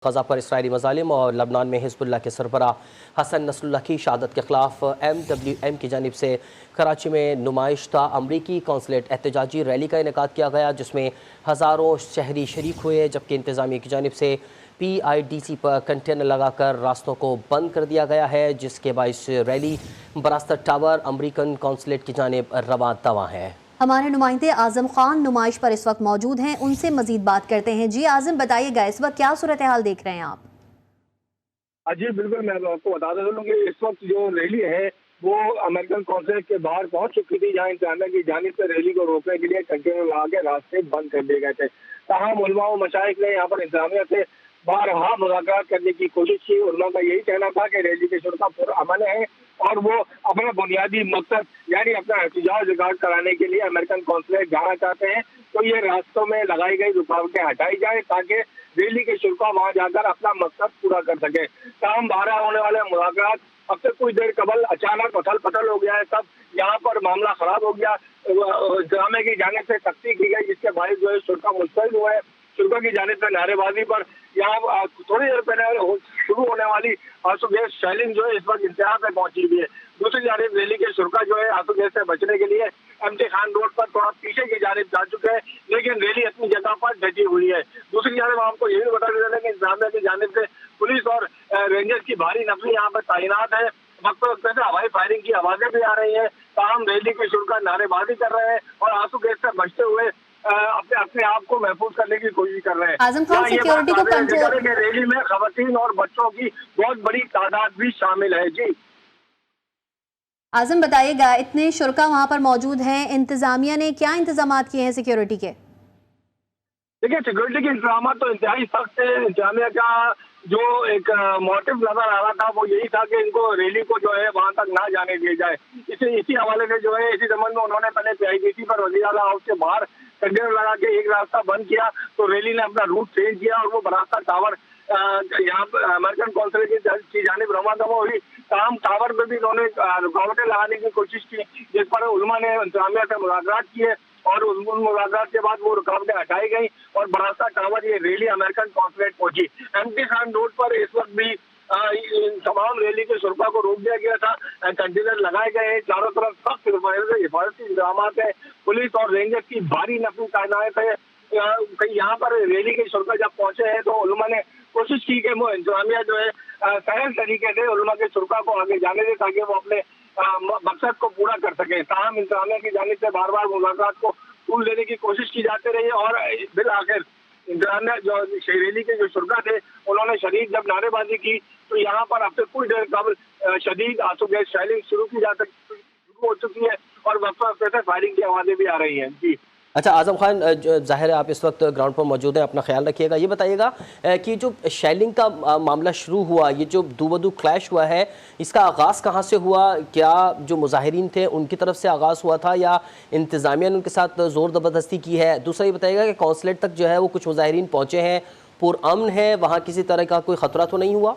गजा पर इसराइली मज़ालिम और लबनान में हिज़्बुल्लाह के सरबराह हसन नसरुल्लाह की शहादत के ख़िलाफ़ MWM की जानिब से कराची में नुमाइश था। अमरीकी कौंसलेट एहतजाजी रैली का इनेकाद किया गया जिसमें हज़ारों शहरी शरीक हुए, जबकि इंतज़ामिया की जानिब से PIDC पर कंटेनर लगाकर रास्तों को बंद कर दिया गया है, जिसके बाइस रैली बरास्ता टावर अमरीकन कौंसलेट की जानिब रवां दवा है। हमारे नुमाइंदे आजम खान नुमाइश पर इस वक्त मौजूद हैं, उनसे मजीद बात करते हैं। जी आजम, बताइएगा इस वक्त क्या सूरत हाल देख रहे हैं आप? जी बिल्कुल, मैं आपको बता देता हूँ कि इस वक्त जो रैली है वो अमेरिकन कॉन्सुलेट के बाहर पहुंच चुकी थी, जहां इंतजामिया की जानिब से रैली को रोकने के लिए कंटेनर लगा के रास्ते बंद कर दिए गए थे। तमाम उलमा व मशाइख ने यहाँ पर इंतजामिया से बारहा मुज़ाकरात करने की कोशिश की। उलमा का यही कहना था कि रैली के शुरू का पुरअमन है और वो अपना बुनियादी मकसद यानी अपना एहतजाज रिकॉर्ड कराने के लिए अमेरिकन कॉन्सुलेट जाना चाहते हैं। तो ये रास्तों में लगाई गई रुकावटें हटाई जाए ताकि रैली के शुरू वहां जाकर अपना मकसद पूरा कर सके। शाम 12 होने वाले मुज़ाकरात अब से कुछ देर कबल अचानक उथल पथल हो गया है। सब यहाँ पर मामला खराब हो गया। इंतजामिया की जानिब से सख्ती की गई, जिसके बायस जो है शुरा मुस्तैद हुआ है। शुरा की जानिब से नारेबाजी पर यहाँ थोड़ी देर पहले शुरू होने वाली आंसू गैस शेलिंग जो है इस वक्त इंतहा पे पहुंची हुई है। दूसरी जानिब रैली के शुरा जो है आंसू गैस से बचने के लिए एमटी खान रोड पर थोड़ा पीछे की जानिब जा चुके हैं, लेकिन रैली अपनी जगह पर डटी हुई है। दूसरी जानिब आपको ये भी बता देते हैं कि इंतजामिया की जानिब से पुलिस और रेंजर्स की भारी नफरी यहाँ पर तैनात है। वक्त वक्त से हवाई फायरिंग की आवाजें भी आ रही है। तमाम रैली के शुरू नारेबाजी कर रहे हैं और आंसू गैस से बचते हुए अपने अपने आप को महफूज करने की कोशिश कर रहे हैं। आजम खान, सिक्योरिटी को कंट्रोल रैली में खवातीन और बच्चों की बहुत बड़ी तादाद भी शामिल है। जी आजम, बताइएगा इतने शुरा वहाँ पर मौजूद हैं, इंतजामिया ने क्या इंतजाम किए हैं सिक्योरिटी के? देखिए, सिक्योरिटी के इंतजाम तो इंतहाई सख्त है। इंतजामिया का जो एक मोटिव नजर आ रहा था वो यही था कि इनको रैली को जो है वहां तक ना जाने दिया जाए। इसी हवाले से जो है इसी संबंध में उन्होंने पहले PIDC पर वज़ीर आला हाउस के बाहर कंटेनर लगा के एक रास्ता बंद किया, तो रैली ने अपना रूट चेंज किया और वो बरास्ता टावर यहाँ अमेरिकन कॉन्सुलेट की जानिब रवाना दवा हुई। तमाम टावर पे भी उन्होंने रुकावटें लगाने की कोशिश की, जिस पर उलमा ने इंतजामिया से मुलाकात किए और उन मुलाकात के बाद वो रुकावटें हटाई गई और बरास्ता टावर ये रैली अमेरिकन कॉन्सुलेट पहुंची। एमटी खान रोड पर इस वक्त भी तमाम रैली के शुरा को रोक दिया गया था। कंटेनर लगाए गए हैं, चारों तरफ सख्त हिफाजती इंतजाम है। पुलिस और रेंजर्स की भारी नफरी तैनात है। यहाँ पर रैली के शुरा जब पहुंचे हैं तो उलमा ने कोशिश की कि वो इंतजामिया जो है सहज तरीके से उलमा के शुरा को आगे जाने दे ताकि वो अपने मकसद को पूरा कर सके। ताहम इंतजामिया की जानिब से बार बार मुलाकात को टूल देने की कोशिश की जाती रही और बिल आखिर इंतजामिया जो रैली के जो शुरा थे उन्होंने शदीद जब नारेबाजी की तो यहाँ पर अब से कुछ देर कबल शदीद आंसू गैस शेलिंग शुरू हो चुकी है और वक्त वक्त से फायरिंग की आवाजें भी आ रही हैं। जी अच्छा आजम खान, ज़ाहिर है आप इस वक्त ग्राउंड पर मौजूद हैं, अपना ख्याल रखिएगा। ये बताइएगा कि जो शेलिंग का मामला शुरू हुआ, ये जो दो बदू क्लैश हुआ है, इसका आगाज़ कहाँ से हुआ? क्या जो मुजाहिरीन थे उनकी तरफ से आगाज़ हुआ था या इंतज़ामिया ने उनके साथ ज़ोर ज़बरदस्ती की है? दूसरा ये बताइएगा कि कौंसलेट तक जो है वो कुछ मुजाहिरीन पहुँचे हैं, पुरअमन है, वहाँ किसी तरह का कोई ख़तरा तो नहीं हुआ?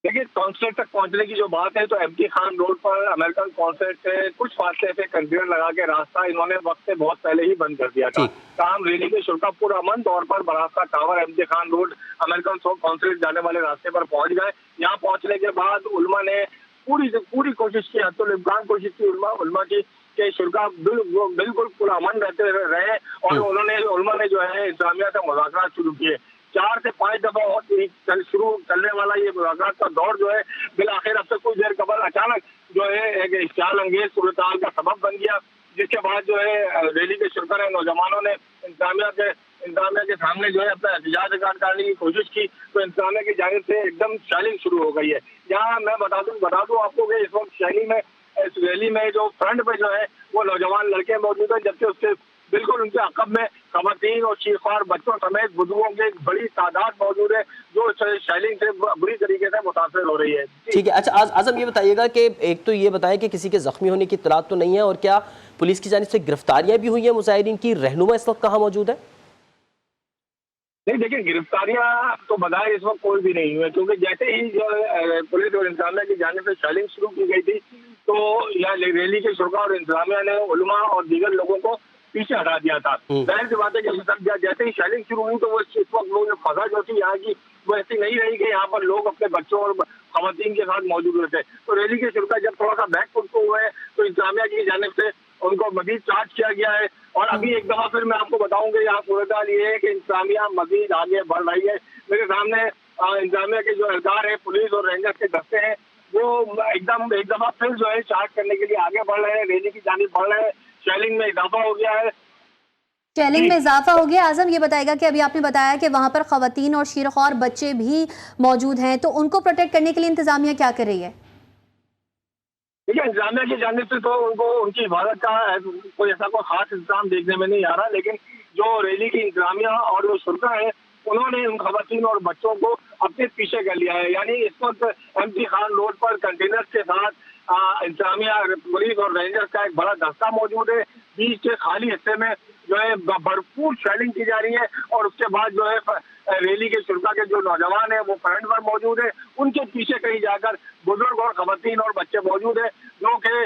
देखिए, कॉन्सुलेट तक पहुंचने की जो बात है तो एमटी खान रोड पर अमेरिकन कॉन्सुलेट से कुछ फासले पे कंटेनर लगा के रास्ता इन्होंने वक्त से बहुत पहले ही बंद कर दिया था। काम रैली के शुरा पुरअमन तौर पर बरास्ता tower MT Khan road American consulate जाने वाले रास्ते पर पहुंच गए। यहाँ पहुंचने के बाद उलमा ने पूरी कोशिश की, हत्तुल इम्कान कोशिश की उलमा की के शुरा बिल्कुल पुरअमन रहते रहे और उलमा ने जो है इंतजामिया से मुज़ाकरात शुरू किए। 4 से 5 दफा शुरू चलने वाला ये मुलाकात का दौर जो है बिल आखिर अब से कुछ देर कबल अचानक जो है एक इश्तियाल अंगेज सूरत का सबब बन गया, जिसके बाद जो है रैली के शुरा ने नौजवानों ने इंतजामिया के सामने जो है अपना एहतजाज रिकॉर्ड करने की कोशिश की तो इंतजामिया की जानिब से एकदम शेलिंग शुरू हो गई है। यहाँ मैं बता दूं आपको कि इस वक्त इस रैली में जो फ्रंट पे जो है वो नौजवान लड़के मौजूद हैं, जबकि उसके बिल्कुल उनके अकब में खवातीन और चीखवार बच्चों समेत बुजुर्गों की एक बड़ी तादाद मौजूद है जो शेलिंग से बुरी तरीके से मुतासर हो रही है। ठीक है। अच्छा आजम, ये बताइएगा कि एक तो ये बताएं कि किसी के जख्मी होने की इत्तलात तो नहीं है, और क्या पुलिस की जानिब से गिरफ्तारियां भी हुई हैं मुजाहिरीन की? रहनुमा इस वक्त कहाँ मौजूद है? नहीं, देखिए, गिरफ्तारियां तो बजाय इस वक्त कोई भी नहीं हुई, क्योंकि जैसे ही जो पुलिस और इंतजामिया की जानिब से शेलिंग शुरू की गई थी तो यहाँ रैली के शुरा और इंतजामिया ने उलमा और दीगर लोगों को पीछे हटा दिया था। जाहिर सी बात है कि जैसे ही शेलिंग शुरू हुई तो वो इस वक्त लोग जो फजा जो थी यहाँ की वो ऐसी नहीं रही कि यहाँ पर लोग अपने बच्चों और खवातीन के साथ मौजूद रहते। तो रैली के शुरू जब थोड़ा सा बैक फुट को हुए तो इंतजामिया की जानिब से उनको मजीद चार्ज किया गया है। और अभी एक दफा फिर मैं आपको बताऊंगा यहाँ सूरत ये है कि इंतजामिया मजीद आगे बढ़ रही है। मेरे सामने इंतजामिया के जो एहलकार है, पुलिस और रेंजर्स के दस्ते हैं, वो एकदम एक दफा फिर जो है चार्ज करने के लिए आगे बढ़ रहे हैं, रैली की जानिब बढ़ रहे हैं। शेलिंग में इजाफा हो गया है। शेलिंग में इजाफा हो गया। आजम ये बताएगा कि अभी आपने बताया कि वहां पर खवातीन और शीरख्वार बच्चे भी मौजूद हैं, तो उनको प्रोटेक्ट करने के लिए इंतजामिया क्या कर रही है? देखिए, इंतजामिया की जानिब से तो उनको उनकी हिफाजत का कोई ऐसा कोई खास इंतजाम देखने में नहीं आ रहा, लेकिन जो रैली की इंतजामिया और जो शुरा है उन्होंने उन खवातीन और बच्चों को अपने पीछे कर लिया है। यानी इस वक्त एमटी खान रोड पर कंटेनर्स के साथ इंतजामिया, पुलिस और रेंजर्स का एक बड़ा दस्ता मौजूद है। बीच के खाली हिस्से में जो है भरपूर शेलिंग की जा रही है और उसके बाद जो है रैली के शुरा के जो नौजवान है वो फ्रंट पर मौजूद है। उनके पीछे कहीं जाकर बुजुर्ग और खवातीन और बच्चे मौजूद है जो कि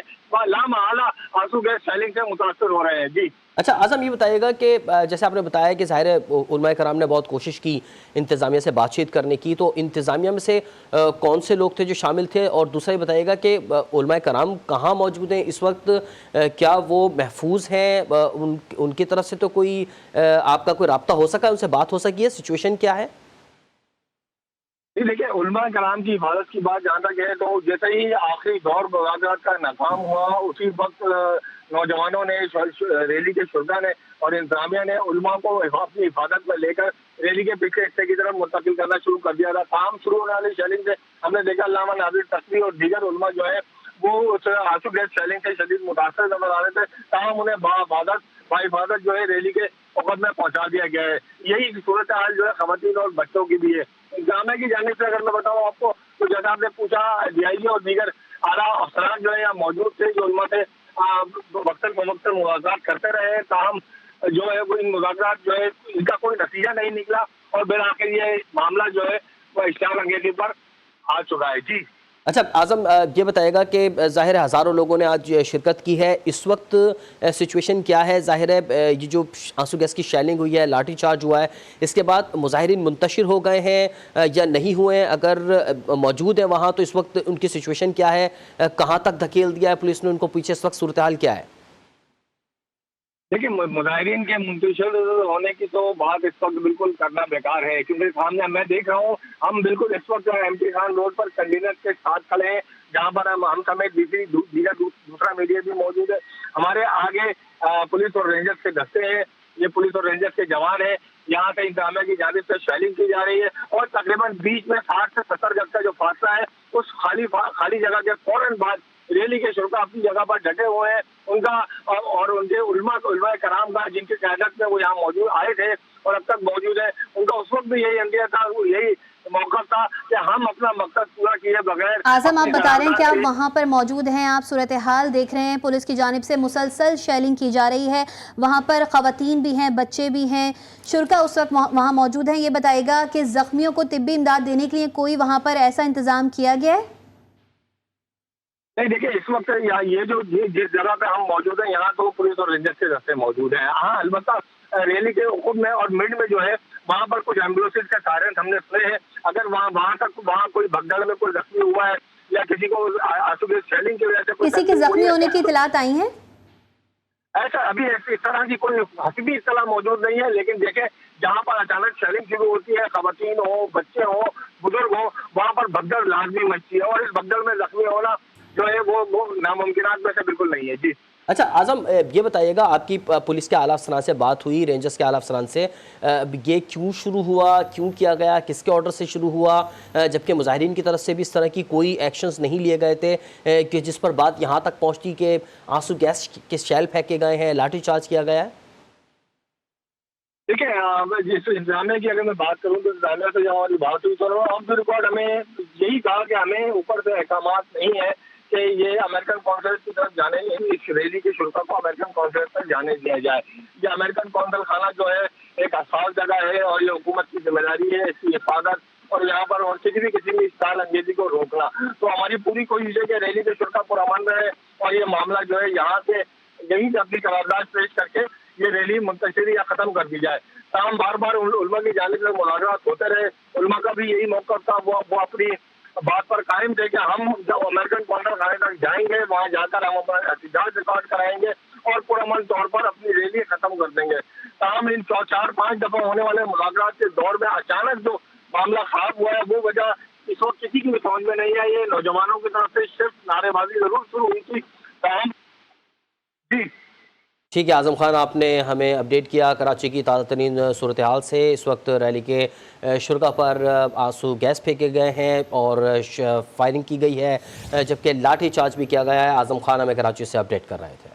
लामहला आंसू गैस शेलिंग से मुतासर हो रहे हैं। जी अच्छा आज़म, ये बताइएगा कि जैसे आपने बताया कि ज़ाहिर है उलमाए कराम ने बहुत कोशिश की इंतज़ामिया से बातचीत करने की, तो इंतज़ामिया में से कौन से लोग थे जो शामिल थे? और दूसरा ये बताइएगा कि उलमाए कराम कहाँ मौजूद हैं इस वक्त? क्या वो महफूज हैं? उनकी तरफ से तो कोई आपका कोई रब्ता हो सका, उनसे बात हो सकी है? सिचुएशन क्या है? देखिए, उलमा कराम की हिफाजत की बात जहाँ तक है तो जैसे ही आखिरी दौर मुज़ाकरात का नाकाम हुआ उसी वक्त नौजवानों ने, रैली के शुरा ने और इंतजामिया ने उलमा को अपनी हिफाजत में लेकर रैली के पिछले हिस्से की तरफ मुंतकिल करना शुरू कर दिया था। काम शुरू होने वाली शेलिंग से हमने देखा अल्लामा नाज़िर तस्वी और दीगर उलमा जो है वो उस आंसू गैस शेलिंग से शदीद मुतासर नजर आ रहे थे। ताहम उन्हें बाहिफाजत जो है रैली के वक़्त में पहुंचा दिया गया है। यही सूरत हाल जो है खवातीन और बच्चों की भी है। इंतजामिया की जानिब से अगर मैं बताऊँ आपको तो जैसा आपने पूछा, डीआईजी और दीगर आला अफसरान जो है यहाँ मौजूद थे, जो उलमा से वक्तन फवक्तन मुलाकात करते रहे। ताहम जो है वो इन मुलाकात जो है इनका कोई नतीजा नहीं निकला और फिर आखिर ये मामला जो है वो इश्तिहार अंगेजी पर आ चुका है। जी अच्छा आज़म, ये बताएगा कि ज़ाहिर है हज़ारों लोगों ने आज शिरकत की है, इस वक्त सिचुएशन क्या है? ज़ाहिर है ये जो आंसू गैस की शेलिंग हुई है, लाठी चार्ज हुआ है, इसके बाद मुजाहिरीन मुंतशिर हो गए हैं या नहीं हुए हैं? अगर मौजूद है वहाँ तो इस वक्त उनकी सिचुएशन क्या है? कहाँ तक धकेल दिया है पुलिस ने उनको पीछे? इस वक्त सूरत हाल क्या है? देखिए, मुजाहिरीन के मुंतशिर होने की तो बात इस वक्त बिल्कुल करना बेकार है, क्योंकि सामने मैं देख रहा हूँ हम बिल्कुल इस वक्त एमटी खान रोड पर कंटेनर्स के साथ खड़े हैं, जहाँ पर हम समेत दूसरा मीडिया भी मौजूद है। हमारे आगे पुलिस और रेंजर्स के दस्ते हैं, ये पुलिस और रेंजर्स के जवान हैं। यहाँ से इंतजामिया की जानिब से शेलिंग की जा रही है और तकरीबन बीच में 60 से 70 गज का जो फासला है उस खाली जगह के फौरन बाद रैली के शुरा अपनी जगह पर डटे हुए हैं। उनका और उनके उलमा कराम का जिनकी क़यादत में वो यहाँ मौजूद आए थे और अब तक मौजूद है, उनका उस वक्त भी यही अंदिया था, यही मौका था कि हम अपना मकसद पूरा किए बगैर। आजम, आप बता रहे हैं कि आप वहां पर मौजूद हैं, आप सूरत हाल देख रहे हैं, पुलिस की जानिब से मुसलसल शेलिंग की जा रही है, वहां पर खवातीन भी हैं, बच्चे भी हैं, शुरा उस वक्त वहां मौजूद हैं। ये बताएगा कि जख्मियों को तिब्बी इमदाद देने के लिए कोई वहां पर ऐसा इंतजाम किया गया है? नहीं, देखिए इस वक्त ये जिस जगह पे हम मौजूद हैं यहाँ तो पुलिस और रेंजर्स के दस्ते मौजूद हैं। हाँ, अलबत्ता रैली के उकुम में और मिड में जो है वहाँ पर कुछ एम्बुलेंसेज के सायरन हमने सुने हैं। अगर वहाँ कोई भगदड़ में कोई जख्मी हुआ है या किसी को आंसू गैस शेलिंग की वजह से किसी के जख्मी होने की इतलात आई है? ऐसा अभी इस तरह की कोई हसीबी इत्तला मौजूद नहीं है, लेकिन देखें जहाँ पर अचानक शेलिंग शुरू होती है, खवातीन हो, बच्चे हो, बुजुर्ग हो, वहाँ पर भगदड़ लाजमी मचती है और इस भगदड़ में जख्मी होना जो है वो नामुमकिनात में से बिल्कुल नहीं है। जी अच्छा आज़म, ये बताइएगा आपकी पुलिस के आला अफसरान से बात हुई, रेंजर्स के आला अफसरान से, ये क्यों शुरू हुआ, क्यों किया गया, किसके ऑर्डर से शुरू हुआ, जबकि मुजाहिरीन की तरफ से भी इस तरह की कोई एक्शंस नहीं लिए गए थे कि जिस पर बात यहाँ तक पहुँचती कि आंसू गैस के शेल फेंके गए हैं, लाठी चार्ज किया गया है? देखिए, जिस इंतजामिया की अगर मैं बात करूँ तो इंतजामिया से जब हमारी बात हुई तो ऑफ द रिकॉर्ड हमें यही कहा कि हमें ऊपर से अहकाम नहीं है कि ये अमेरिकन कॉन्सुलेट की तरफ जाने, इस रैली के शुल्क को अमेरिकन कॉन्सुलेट पर जाने दिया जाए। ये अमेरिकन कौंसल खाना जो है एक हसास जगह है और ये हुकूमत की जिम्मेदारी है इसकी हिफाजत और यहाँ पर और किसी भी इश्तिहार अंगेजी को रोकना। तो हमारी पूरी कोशिश है कि रैली के शुल्क पुरअमन रहे और ये मामला जो है यहाँ से यहीं से अपनी करारदाद पेश करके ये रैली मुंतशिर या खत्म कर दी जाए। ताहम बार बार उलमा की जानिब से मुलाकात होते रहे, उलमा का भी यही मौक़िफ़ था, वो अपनी बात पर कायम थे कि हम जब अमेरिकन कॉन्टर खाने तक जाएंगे, वहाँ जाकर हम अपना एहतजाज रिकॉर्ड कराएंगे और पुरअमन तौर पर अपनी रैली खत्म कर देंगे। ताहम इन 4-5 दफा होने वाले मुलाकात के दौर में अचानक जो मामला खराब हुआ है, वो वजह इस वक्त किसी की भी समझ में नहीं आई है। नौजवानों की तरफ से सिर्फ नारेबाजी जरूर शुरू हुई थी। ताहम जी ठीक है आज़म खान, आपने हमें अपडेट किया कराची की ताज़ा तरीन सूरत हाल से। इस वक्त रैली के शुरका पर आंसू गैस फेंके गए हैं और फायरिंग की गई है, जबकि लाठी चार्ज भी किया गया है। आज़म खान हमें कराची से अपडेट कर रहे थे।